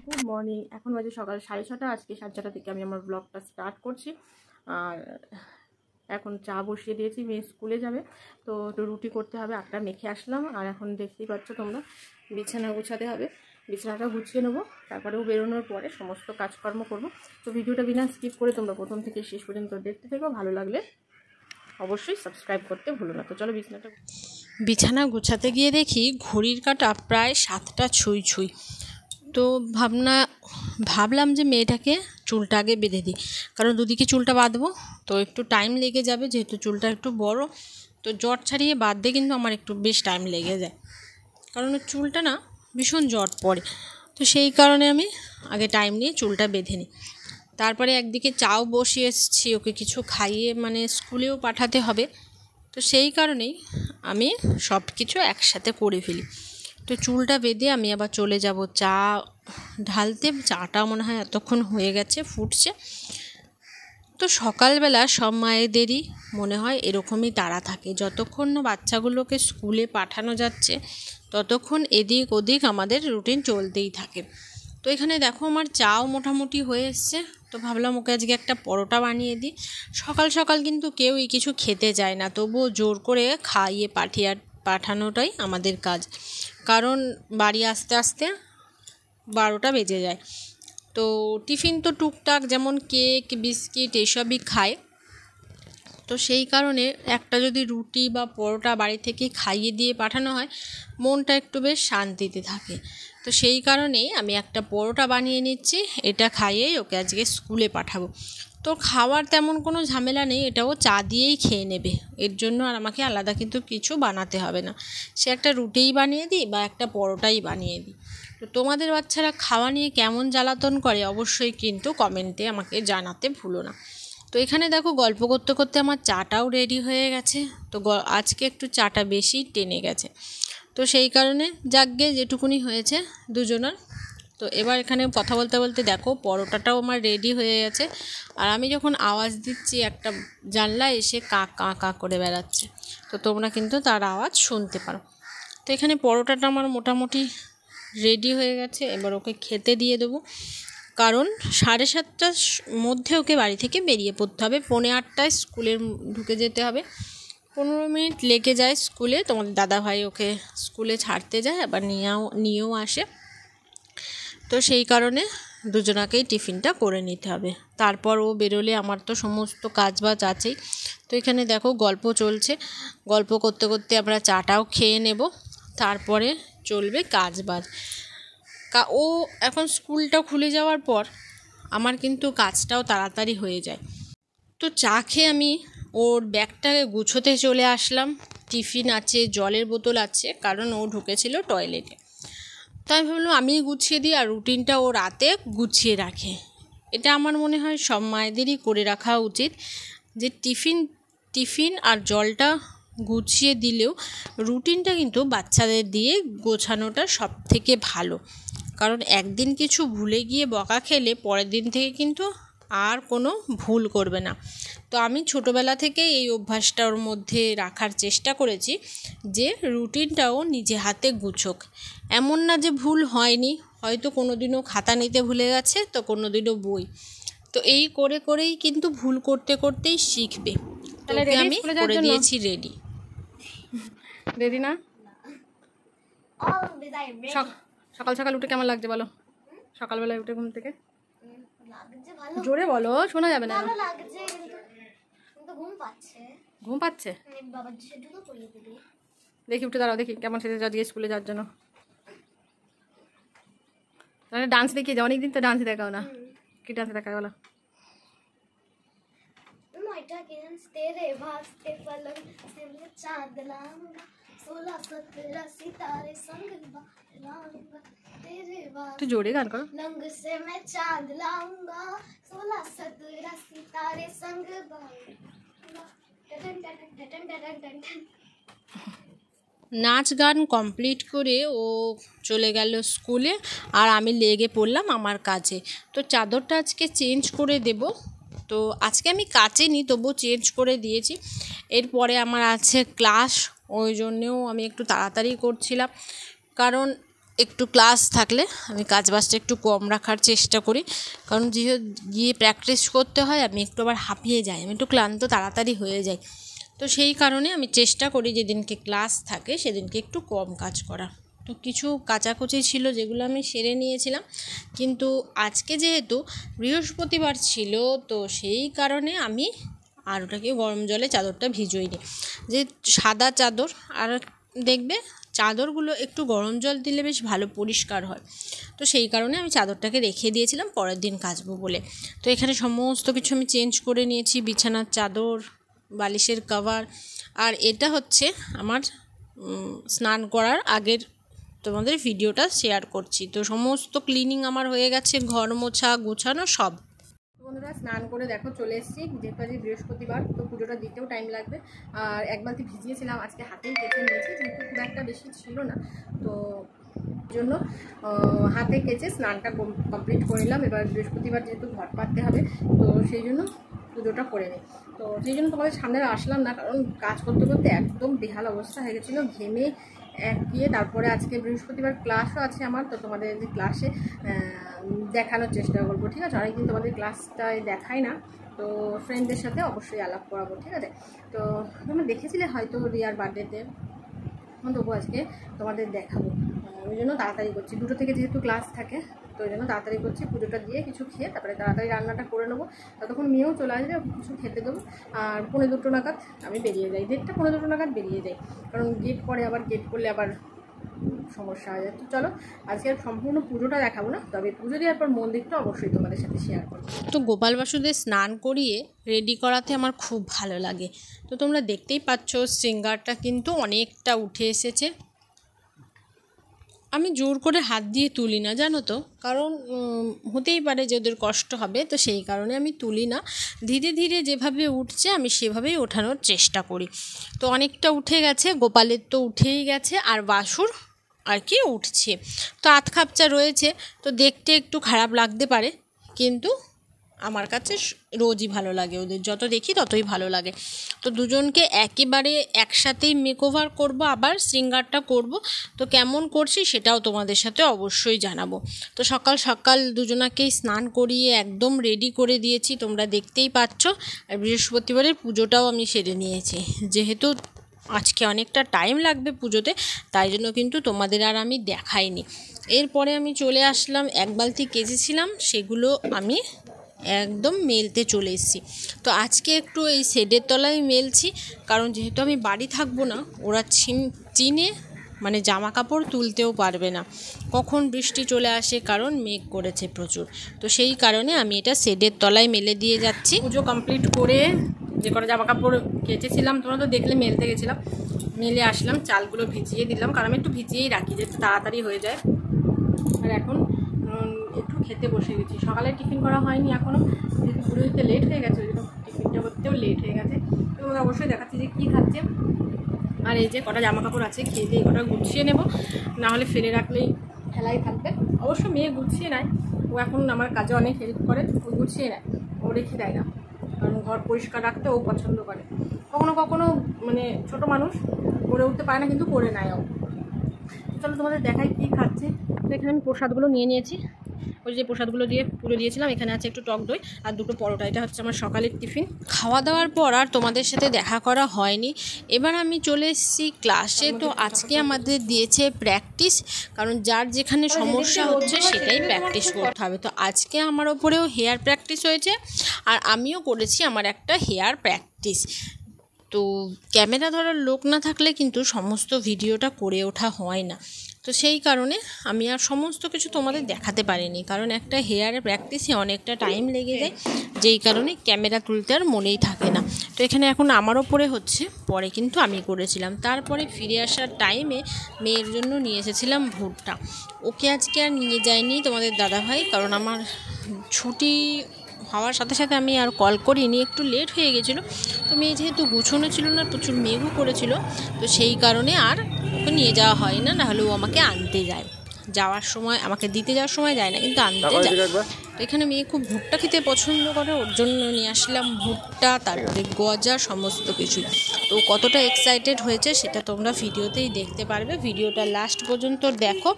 Good morning. এখন বাজে সকাল 6:30। আজকে 6:30 থেকে আমি আমার ব্লগটা স্টার্ট করছি। আর এখন চা বসিয়ে দিয়েছি, মেয়ে স্কুলে যাবে তো একটু রুটি করতে হবে, আটটা মেখে আসলাম। আর এখন দেখতেই পাচ্ছ তোমরা বিছানা গুছাতে হবে, বিছানাটা গুছিয়ে নেবো, তারপরেও বেরোনোর পরে সমস্ত কাজকর্ম করব। তো ভিডিওটা বিনা স্কিপ করে তোমরা প্রথম থেকে শেষ পর্যন্ত দেখতে থেকো, ভালো লাগলে অবশ্যই সাবস্ক্রাইব করতে ভুলো না। তো চলো বিছানা গুছাতে গিয়ে দেখি ঘড়ির কাঁটা প্রায় 7টা ছুঁই ছুঁই। তো ভাবলাম যে মেয়েটাকে চুলটা আগে বেঁধে দিই, কারণ দুদিকে চুলটা বাঁধবো তো একটু টাইম লেগে যাবে, যেহেতু চুলটা একটু বড়। তো জট ছাড়িয়ে বাঁধতে কিন্তু আমার একটু বেশ টাইম লেগে যায়, কারণ চুলটা না ভীষণ জট পড়ে। তো সেই কারণে আমি আগে টাইম নিয়ে চুলটা বেঁধে নিই। তারপরে একদিকে চাও বসিয়ে এসেছি, ওকে কিছু খাইয়ে মানে স্কুলেও পাঠাতে হবে। তো সেই কারণেই আমি সব কিছু একসাথে করে ফেলি। তো চুলটা বেঁধে আমি আবার চলে যাব চা ঢালতে। চাটা মনে হয় এতক্ষণ হয়ে গেছে, ফুটছে। তো সকালবেলা সব মায়েদেরই মনে হয় এরকমই তাড়া থাকে, যতক্ষণ না বাচ্চাগুলোকে স্কুলে পাঠানো যাচ্ছে ততক্ষণ এদিক ওদিক আমাদের রুটিন চলতেই থাকে। তো এখানে দেখো আমার চাও মোটামুটি হয়ে এসছে। তো ভাবলাম ওকে আজকে একটা পরোটা বানিয়ে দিই। সকাল সকাল কিন্তু কেউই কিছু খেতে চায় না, তবুও জোর করে খাইয়ে পাঠানোটাই আমাদের কাজ, কারণ বাড়ি আসতে আসতে 12টা বেজে যায়। তো টিফিন তো টুকটাক যেমন কেক বিস্কিট এসবই খায়। তো সেই কারণে একটা যদি রুটি বা পরোটা বাড়ি থেকে খাইয়ে দিয়ে পাঠানো হয়, মনটা একটু বেশ শান্তিতে থাকে। তো সেই কারণেই আমি একটা পরোটা বানিয়ে নিচ্ছি, এটা খাইয়েই ওকে আজকে স্কুলে পাঠাবো। তো খাওয়ার তেমন কোনো ঝামেলা নেই, এটাও চা দিয়েই খেয়ে নেবে, এর জন্য আর আমাকে আলাদা কিন্তু কিছু বানাতে হবে না। সে একটা রুটিই বানিয়ে দিই বা একটা পরোটাই বানিয়ে দিই। তো তোমাদের বাচ্চারা খাওয়া নিয়ে কেমন জ্বালাতন করে অবশ্যই কিন্তু কমেন্টে আমাকে জানাতে ভুলো না। তো এখানে দেখো গল্প করতে করতে আমার চাটাও রেডি হয়ে গেছে। তো আজকে একটু চাটা বেশি টেনে গেছে, তো সেই কারণে যাকগে যেটুকুনি হয়েছে দুজনের। তো এবার এখানে কথা বলতে বলতে দেখো পরোটাটাও আমার রেডি হয়ে গেছে। আর আমি যখন আওয়াজ দিচ্ছি একটা জানলা এসে কা কা কা করে বেড়াচ্ছে, তো তোমরা কিন্তু তার আওয়াজ শুনতে পারো। তো এখানে পরোটাটা আমার মোটামুটি রেডি হয়ে গেছে, এবার ওকে খেতে দিয়ে দেবো, কারণ 7:30টার মধ্যে ওকে বাড়ি থেকে বেরিয়ে পড়তে হবে। 7:45টায় স্কুলের ঢুকে যেতে হবে। 15 মিনিট লেগে যায় স্কুলে, তোমাদের দাদাভাই ওকে স্কুলে ছাড়তে যায়, আবার নিয়েও আসে। তো সেই কারণে দুজনাকেই টিফিনটা করে নিতে হবে, তারপর ও বেরোলে আমার তো সমস্ত কাজবাজ আছেই। তো এখানে দেখো গল্প চলছে, গল্প করতে করতে আমরা চাটাও খেয়ে নেব, তারপরে চলবে কাজবাজ। ও এখন স্কুলটা খুলে যাওয়ার পর আমার কিন্তু কাজটাও তাড়াতাড়ি হয়ে যায়। তো চা খেয়ে আমি ওর ব্যাগটাকে গুছোতে চলে আসলাম। টিফিন আছে, জলের বোতল আছে, কারণ ও ঢুকেছিল টয়লেটে। তাই ভাবলাম আমি গুছিয়ে দিই, আর রুটিনটা ও রাতে গুছিয়ে রাখে। এটা আমার মনে হয় সব মায়েদেরই করে রাখা উচিত, যে টিফিন আর জলটা গুছিয়ে দিলেও রুটিনটা কিন্তু বাচ্চাদের দিয়ে গোছানোটা সব থেকে ভালো। কারণ একদিন কিছু ভুলে গিয়ে বকা খেলে পরের দিন থেকে কিন্তু আর কোনো ভুল করবে না। তো আমি ছোটোবেলা থেকে এই অভ্যাসটা ওর মধ্যে রাখার চেষ্টা করেছি, যে রুটিনটাও নিজে হাতে গুছোক। এমন না যে ভুল হয়নি, হয়তো কোনো দিনও খাতা নিতে ভুলে গেছে, তো কোনো দিনও বই। তো এই করে করেই কিন্তু ভুল করতে করতেই শিখবে। তাহলে আমি করে দিয়েছি রেডি। রেডি না? সকাল সকাল উঠে কেমন লাগছে বলো? সকালবেলায় উঠে ঘুম থেকে জোরে বলো, শোনা যাবে না। ঘুম পাচ্ছে? দেখি উঠে দাঁড়াও, দেখি কেমন সেজে আজকে স্কুলে যাওয়ার জন্য। তাহলে ডান্স দেখিয়ে যাও, অনেকদিন তো ডান্স দেখাও না। কি ডান্স দেখাও বলো? একটু জোরে গান করো। নাচ গান কমপ্লিট করে ও চলে গেল স্কুলে, আর আমি লেগে পড়লাম আমার কাজে। তো চাদরটা আজকে চেঞ্জ করে দেব, তো আজকে আমি কাচেনি, তবুও চেঞ্জ করে দিয়েছি। এরপরে আমার আছে ক্লাস, ওই জন্যেও আমি একটু তাড়াতাড়ি করছিলাম, কারণ একটু ক্লাস থাকলে আমি কাজবাজটা একটু কম রাখার চেষ্টা করি, কারণ যেহেতু গিয়ে প্র্যাকটিস করতে হয় আমি একটু আবার হাঁপিয়ে যাই, আমি একটু ক্লান্ত তাড়াতাড়ি হয়ে যাই। তো সেই কারণে আমি চেষ্টা করি যেদিনকে ক্লাস থাকে সেদিনকে একটু কম কাজ করা। তো কিছু কাচাকুচি ছিল যেগুলো আমি সেরে নিয়েছিলাম, কিন্তু আজকে যেহেতু বৃহস্পতিবার ছিল তো সেই কারণে আমি আর ওটাকে গরম জলে চাদরটা ভিজোইনি, যে সাদা চাদর, আর দেখবে চাদরগুলো একটু গরম জল দিলে বেশ ভালো পরিষ্কার হয়। তো সেই কারণে আমি চাদরটাকে রেখে দিয়েছিলাম পরের দিন কাচবো বলে। তো এখানে সমস্ত কিছু আমি চেঞ্জ করে নিয়েছি, বিছানার চাদর, বালিশের কভার, আর এটা হচ্ছে আমার স্নান করার আগের তোমাদের ভিডিওটা শেয়ার করছি। তো সমস্ত ক্লিনিং আমার হয়ে গেছে, ঘর মোছা গোছানো সব। বন্ধুরা স্নান করে দেখো চলে এসেছি, যেহেতু আজকে বৃহস্পতিবার তো পুজোটা দিতেও টাইম লাগবে। আর এক বালতি ভিজিয়েছিলাম, আজকে হাতেই কেচে নিয়েছি, যেহেতু খুব একটা বেশি ছিল না, তো জন্য হাতে কেচে স্নানটা কমপ্লিট করে নিলাম। এবার বৃহস্পতিবার যেহেতু ঘট পাততে হবে, তো সেই জন্য পুজোটা করে নিই। তো সেই জন্য তোমাদের সামনে আসলাম না, কারণ কাজ করতে করতে একদম বেহাল অবস্থা হয়ে গেছিলো, ঘেমে গিয়ে। তারপরে আজকে বৃহস্পতিবার ক্লাসও আছে আমার, তো তোমাদের যে ক্লাসে দেখানোর চেষ্টা করবো, ঠিক আছে? অনেকদিন তোমাদের ক্লাসটায় দেখাই না, তো ফ্রেন্ডদের সাথে অবশ্যই আলাপ করাবো, ঠিক আছে? তো তোমরা দেখেছিলে হয়তো রিয়ার বার্থডেতে, তবু আজকে তোমাদের দেখাবো। ওই জন্য তাড়াতাড়ি করছি, 2টো থেকে যেহেতু ক্লাস থাকে, তো ওই জন্য তাড়াতাড়ি করছি। পুজোটা দিয়ে কিছু খেয়ে তারপরে তাড়াতাড়ি রান্নাটা করে নেবো, ততক্ষণ মেয়েও চলে আসবে, কিছু খেতে দেবো। আর 1:45 নাগাদ আমি বেরিয়ে যাই, 1:30-1:45 নাগাদ বেরিয়ে যাই, কারণ গেট পরে, আবার গেট করলে আবার সমস্যা হয়ে যায়। তো চলো আজকে আর সম্পূর্ণ পুজোটা দেখাবো না, তবে পুজো দেওয়ার পর মন্দিরটা অবশ্যই তোমাদের সাথে শেয়ার করবো। তো গোপাল বাসুদের স্নান করিয়ে রেডি করাতে আমার খুব ভালো লাগে। তো তোমরা দেখতেই পাচ্ছ শৃঙ্গারটা কিন্তু অনেকটা উঠে এসেছে। আমি জোর করে হাত দিয়ে তুলি না, জানো তো, কারণ হতেই পারে যে ওদের কষ্ট হবে, তো সেই কারণে আমি তুলি না। ধীরে ধীরে যেভাবে উঠছে আমি সেভাবেই ওঠানোর চেষ্টা করি। তো অনেকটা উঠে গেছে, গোপালের তো উঠেই গেছে, আর বাসুর আর কি উঠছে। তো আধ খাপচা রয়েছে, তো দেখতে একটু খারাপ লাগতে পারে, কিন্তু আমার কাছে রোজই ভালো লাগে, ওদের যত দেখি ততই ভালো লাগে। তো দুজনকে একেবারে একসাথেই মেকওভার করব, আবার শৃঙ্গারটা করব। তো কেমন করছি সেটাও তোমাদের সাথে অবশ্যই জানাবো। তো সকাল সকাল দুজনাকেই স্নান করিয়ে একদম রেডি করে দিয়েছি, তোমরা দেখতেই পাচ্ছ। আর বৃহস্পতিবারের পুজোটাও আমি সেরে নিয়েছি, যেহেতু আজকে অনেকটা টাইম লাগবে পুজোতে, তাই জন্য কিন্তু তোমাদের আর আমি দেখাইনি। এরপরে আমি চলে আসলাম, এক বালতি কেচেছিলাম সেগুলো আমি একদম মেলতে চলে এসেছি। তো আজকে একটু এই শেডের তলায় মেলছি, কারণ যেহেতু আমি বাড়ি থাকবো না, ওরা চিনে মানে জামা কাপড় তুলতেও পারবে না, কখন বৃষ্টি চলে আসে, কারণ মেঘ করেছে প্রচুর। তো সেই কারণে আমি এটা শেডের তলায় মেলে দিয়ে যাচ্ছি। পুজো কমপ্লিট করে যে কটা জামা কাপড় কেচেছিলাম তোমরা তো দেখলে, মেলতে গেছিলাম, মেলে আসলাম, চালগুলো ভিজিয়ে দিলাম, কারণ আমি একটু ভিজিয়েই রাখি যাতে তাড়াতাড়ি হয়ে যায়। আর এখন একটু খেতে বসে গেছি, সকালে টিফিন করা হয়নি এখনও, যেহেতু পুরো দিতে লেট হয়ে গেছে, ওই জন্য টিফিনটা করতেও লেট হয়ে গেছে। তো অবশ্যই দেখাচ্ছি যে কী খাচ্ছে। আর এই যে কটা জামা কাপড় আছে, খেয়ে দিয়ে কটা গুছিয়ে নেব, নাহলে ফেলে রাখলেই ফেলাই থাকবে। অবশ্য মেয়ে গুছিয়ে নেয়, ও এখন আমার কাজে অনেক হেল্প করে, ও গুছিয়ে নেয়, ও রেখে দেয় না, কারণ ঘর পরিষ্কার রাখতে ও পছন্দ করে। কখনো কখনো মানে ছোটো মানুষ করে উঠতে পারে না, কিন্তু করে নেয় ও। চলো তোমাদের দেখাই কী খাচ্ছে। তো এখানে আমি প্রসাদগুলো নিয়ে নিয়েছি, ওই যে প্রসাদগুলো দিয়ে পুজো দিয়েছিলাম। এখানে আছে একটু টক দই আর 2টো পরোটা, এটা হচ্ছে আমার সকালের টিফিন। খাওয়া দাওয়ার পর আর তোমাদের সাথে দেখা করা হয়নি, এবার আমি চলে এসেছি ক্লাসে। তো আজকে আমাদের দিয়েছে প্র্যাকটিস, কারণ যার যেখানে সমস্যা হচ্ছে সেটাই প্র্যাকটিস করতে হবে। তো আজকে আমার ওপরেও হেয়ার প্র্যাকটিস হয়েছে, আর আমিও করেছি আমার একটা হেয়ার প্র্যাকটিস। তো ক্যামেরা ধরার লোক না থাকলে কিন্তু সমস্ত ভিডিওটা করে ওঠা হয় না, তো সেই কারণে আমি আর সমস্ত কিছু তোমাদের দেখাতে পারিনি, কারণ একটা হেয়ারের প্র্যাকটিসে অনেকটা টাইম লেগে যায়, যেই কারণে ক্যামেরা তুলতে আর মনেই থাকে না। তো এখানে এখন আমার ওপরে হচ্ছে, পরে কিন্তু আমি করেছিলাম। তারপরে ফিরে আসার টাইমে মেয়ের জন্য নিয়ে এসেছিলাম ভুট্টা, ওকে আজকে আর নিয়ে যায়নি তোমাদের দাদাভাই, কারণ আমার ছুটি হওয়ার সাথে সাথে আমি আর কল করিনি, একটু লেট হয়ে গেছিলো। তো মেয়ে যেহেতু গুছোনো ছিল না, প্রচুর মেঘও করেছিল, তো সেই কারণে আর ওকে নিয়ে যাওয়া হয় না, নাহলে ও আমাকে আনতে যায়। যাওয়ার সময় আমাকে দিতে যাওয়ার সময় যায় না, কিন্তু আনতে যায়। তো এখানে মেয়ে খুব ভুট্টা খেতে পছন্দ করে, ওর জন্য নিয়ে আসলাম ভুট্টা, তারপরে গজা, সমস্ত কিছু। তো কতটা এক্সাইটেড হয়েছে সেটা তোমরা ভিডিওতেই দেখতে পারবে, ভিডিওটা লাস্ট পর্যন্ত দেখো,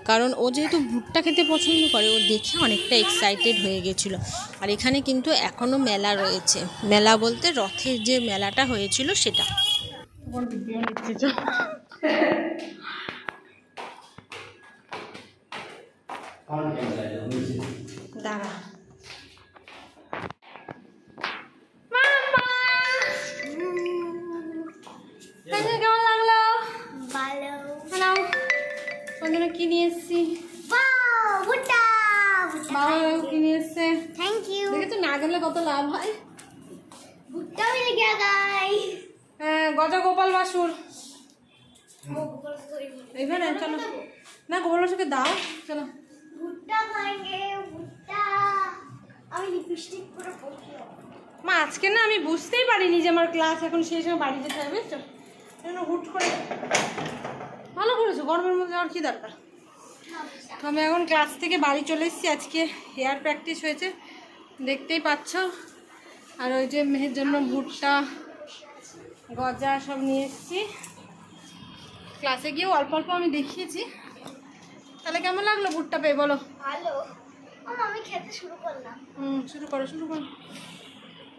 কারণ ও যেহেতু ভুট্টা খেতে পছন্দ করে ও দেখে অনেকটা এক্সাইটেড হয়ে গেছিলো। আর এখানে কিন্তু এখনও মেলা রয়েছে, মেলা বলতে রথের যে মেলাটা হয়েছিল সেটা। দাঁড়া কেমন লাগলো? ভালো। সঞ্জনা কি নিয়ে এসছি? বাবা কি নিয়ে এসছে? Thank you. দেখেছো না গেলে কত লাভ হয়। ভুট্টা মিলে গিয়া গাইস। হ্যাঁ, গজা গোপাল বাসুর এখানে চলো না, গোপাল বাসুরকে দাও, চলো। ভুট্টা খাएंगे ভুট্টা। আমি লিপস্টিক পুরো পরছি। মা আজকে না আমি বুঝতেই পারিনি যে আমার ক্লাস এখন সেই সময় বাড়ি যেতে হবে, বুঝছো? জন্য হুট করে ভালো করেছো, গরমের মধ্যে আর কি দরকার। তো আমি এখন ক্লাস থেকে বাড়ি চলে এসেছি, আজকে হেয়ার প্র্যাকটিস হয়েছে দেখতেই পাচ্ছ। আর ওই যে মেয়ের জন্য ভুট্টা গজা সব নিয়ে এসেছি। ক্লাসে গিয়েও অল্প অল্প আমি দেখিয়েছি। তাহলে কেমন লাগলো ভুট্টা পেয়ে বলো? ভালো। আমি খেতে শুরু করলাম। শুরু করো শুরু করো,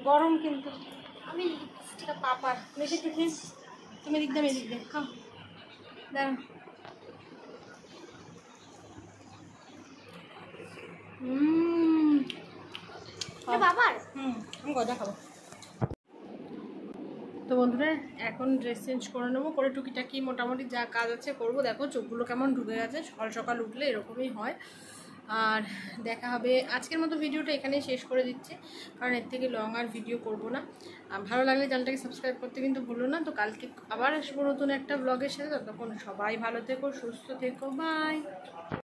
গরম কিন্তু। আমি লিপস্টিক পাপার বেশি টিফিন তুমি এদিক দাম এদিক দে খাও, দাঁড়া। বাবার। আমি গজা খাবো। তো বন্ধুরা এখন ড্রেস চেঞ্জ করে নেবো, করে টুকিটাকি মোটামুটি যা কাজ আছে করবো। দেখো চোখগুলো কেমন ঢুকে গেছে, সকাল সকাল উঠলে এরকমই হয়। আর দেখা হবে, আজকের মতো ভিডিওটা এখানেই শেষ করে দিচ্ছি, কারণ এর থেকে লং আর ভিডিও করব না। ভালো লাগলে চ্যানেলটাকে সাবস্ক্রাইব করতে কিন্তু ভুলো না। তো কালকে আবার আসবো নতুন একটা ব্লগের সাথে, ততক্ষণ সবাই ভালো থেকো, সুস্থ থেকো, বাই।